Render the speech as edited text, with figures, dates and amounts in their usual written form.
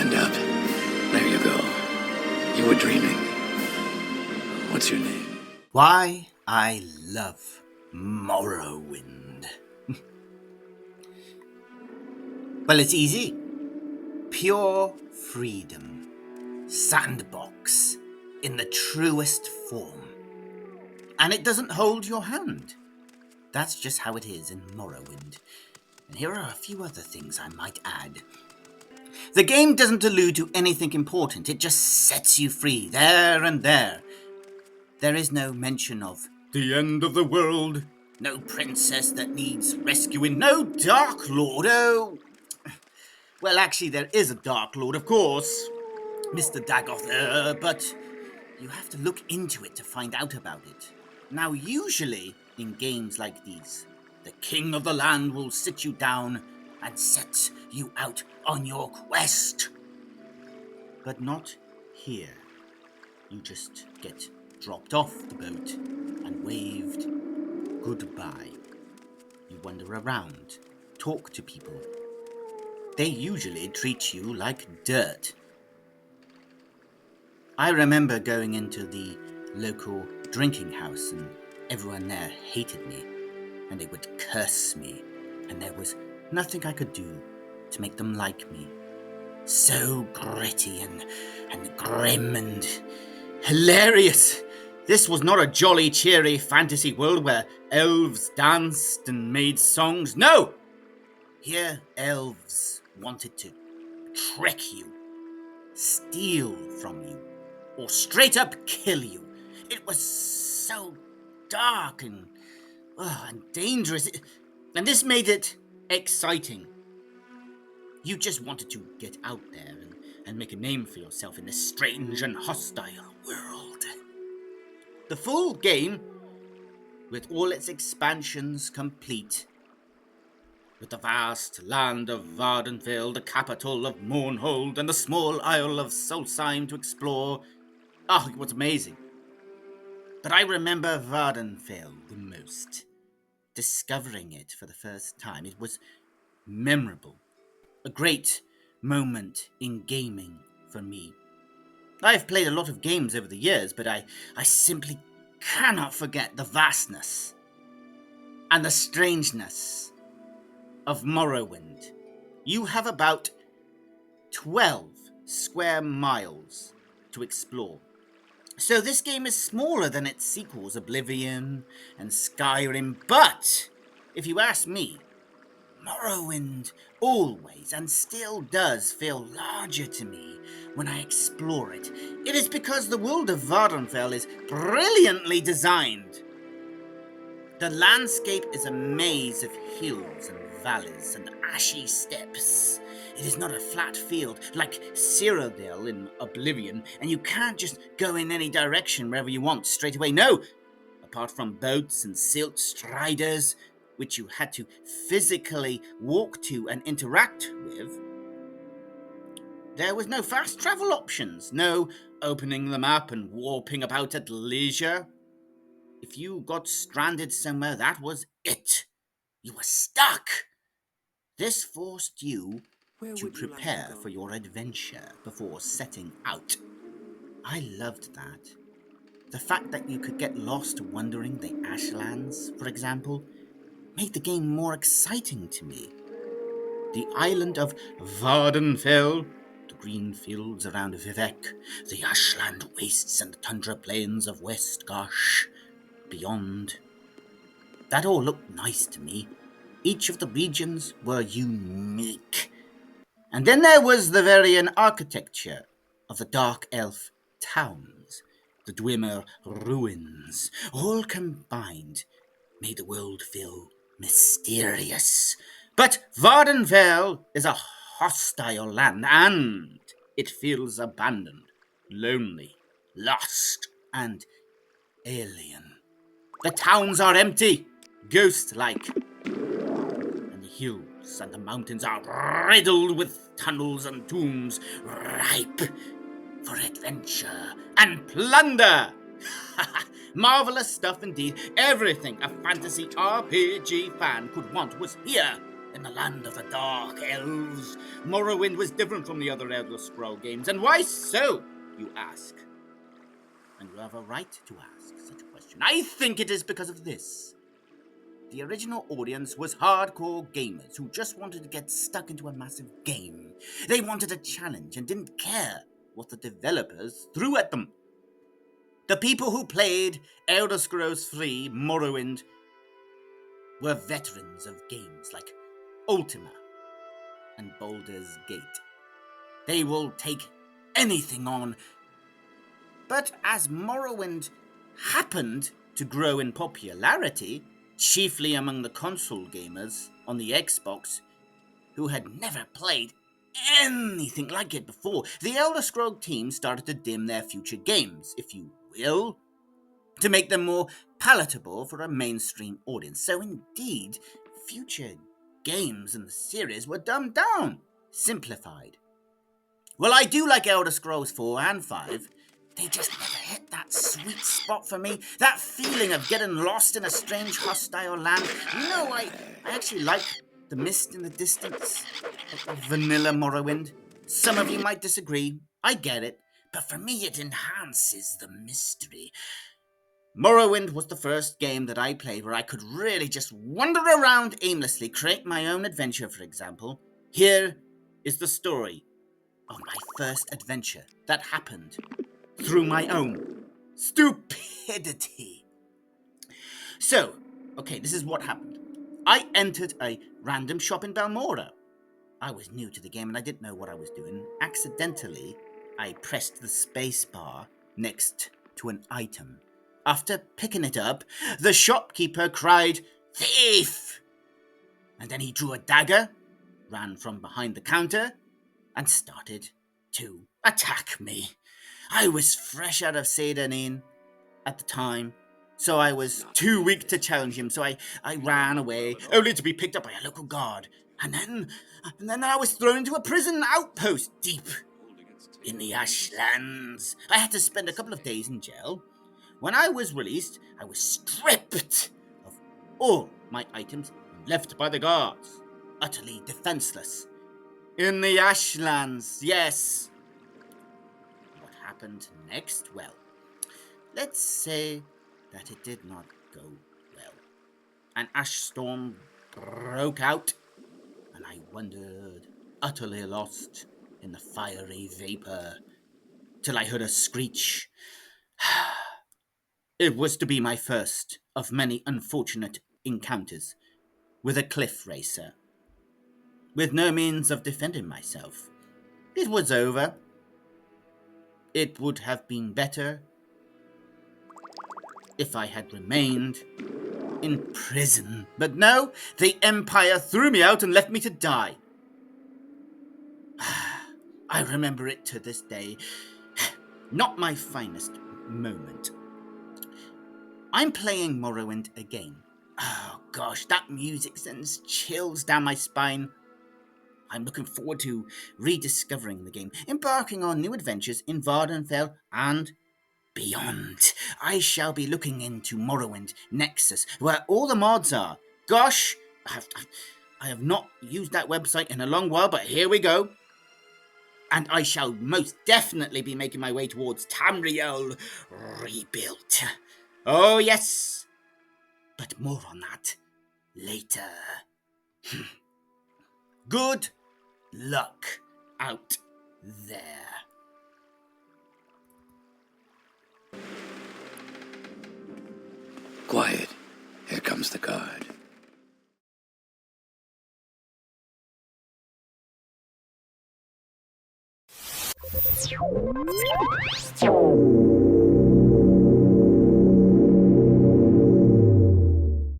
stand up. There you go. You were dreaming. What's your name? Why I love Morrowind. Well, it's easy. Pure freedom. Sandbox in the truest form. And it doesn't hold your hand. That's just how it is in Morrowind. And here are a few other things I might add. The game doesn't allude to anything important. It just sets you free, there and there. There is no mention of the end of the world, no princess that needs rescuing, no Dark Lord. Oh, well, actually, there is a Dark Lord, of course, Mr. Dagoth, but you have to look into it to find out about it. Now, usually, in games like these, the king of the land will sit you down and set you out on your quest. But not here. You just get dropped off the boat and waved goodbye. You wander around, talk to people. They usually treat you like dirt. I remember going into the local drinking house and everyone there hated me and they would curse me and there was nothing I could do to make them like me. So gritty and grim and hilarious. This was not a jolly, cheery fantasy world where elves danced and made songs. No! Here, elves wanted to trick you, steal from you, or straight up kill you. It was so dark and dangerous. And this made it exciting. You just wanted to get out there and make a name for yourself in this strange and hostile world. The full game, with all its expansions complete, with the vast land of Vardenvale, the capital of Mournhold, and the small isle of Solstheim to explore, it was amazing. But I remember Vardenvale the most. Discovering it for the first time, it was memorable. A great moment in gaming for me. I've played a lot of games over the years, but I simply cannot forget the vastness and the strangeness of Morrowind. You have about 12 square miles to explore. So this game is smaller than its sequels, Oblivion and Skyrim, but if you ask me, Morrowind always and still does feel larger to me when I explore it. It is because the world of Vardenfell is brilliantly designed. The landscape is a maze of hills and valleys and ashy steppes. It is not a flat field like Cyrodiil in Oblivion, and you can't just go in any direction wherever you want straight away. No! Apart from boats and silt striders, which you had to physically walk to and interact with, there was no fast travel options, no opening the map and warping about at leisure. If you got stranded somewhere, that was it. You were stuck. This forced you to prepare for your adventure before setting out. I loved that. The fact that you could get lost wandering the Ashlands, for example, made the game more exciting to me. The island of Vardenfell, the green fields around Vivek, the Ashland wastes and the tundra plains of West Gosh, beyond. That all looked nice to me. Each of the regions were unique. And then there was the Varian architecture of the Dark Elf towns, the Dwemer ruins, all combined made the world feel mysterious. But Vardenfell is a hostile land, and it feels abandoned, lonely, lost, and alien. The towns are empty, ghost-like, and the hills and the mountains are riddled with tunnels and tombs, ripe for adventure and plunder. Marvelous stuff indeed. Everything a fantasy RPG fan could want was here, in the land of the Dark Elves. Morrowind was different from the other Elder Scroll games, and why so, you ask? And you have a right to ask such a question. I think it is because of this. The original audience was hardcore gamers who just wanted to get stuck into a massive game. They wanted a challenge and didn't care what the developers threw at them. The people who played Elder Scrolls 3 Morrowind were veterans of games like Ultima and Baldur's Gate. They will take anything on. But as Morrowind happened to grow in popularity, chiefly among the console gamers on the Xbox, who had never played anything like it before, the Elder Scrolls team started to dim their future games, if you will, to make them more palatable for a mainstream audience. So indeed, future games in the series were dumbed down, simplified. Well, I do like Elder Scrolls 4 and 5. They just never hit that sweet spot for me. That feeling of getting lost in a strange, hostile land. I actually like the mist in the distance of vanilla Morrowind. Some of you might disagree. I get it. But for me, it enhances the mystery. Morrowind was the first game that I played where I could really just wander around aimlessly, create my own adventure, for example. Here is the story of my first adventure that happened through my own stupidity. So, okay, this is what happened. I entered a random shop in Balmora. I was new to the game and I didn't know what I was doing. Accidentally, I pressed the space bar next to an item. After picking it up, the shopkeeper cried, "Thief!" And then he drew a dagger, ran from behind the counter, and started to attack me. I was fresh out of Sadanin at the time, so I was too weak to challenge him, so I ran away, only to be picked up by a local guard. And then I was thrown into a prison outpost deep in the Ashlands. I had to spend a couple of days in jail. When I was released, I was stripped of all my items and left by the guards, utterly defenseless. In the Ashlands, yes. What happened next? Well, let's say that it did not go well. An ash storm broke out, and I wandered, utterly lost in the fiery vapor, till I heard a screech. It was to be my first of many unfortunate encounters with a cliff racer. With no means of defending myself. It was over. It would have been better if I had remained in prison. But no, the Empire threw me out and left me to die. I remember it to this day. Not my finest moment. I'm playing Morrowind again. Oh gosh, that music sends chills down my spine. I'm looking forward to rediscovering the game, embarking on new adventures in Vardenfell and beyond. I shall be looking into Morrowind Nexus, where all the mods are. Gosh, I have not used that website in a long while, but here we go. And I shall most definitely be making my way towards Tamriel rebuilt. Oh yes, but more on that later. Good luck out there. Quiet. Here comes the guard.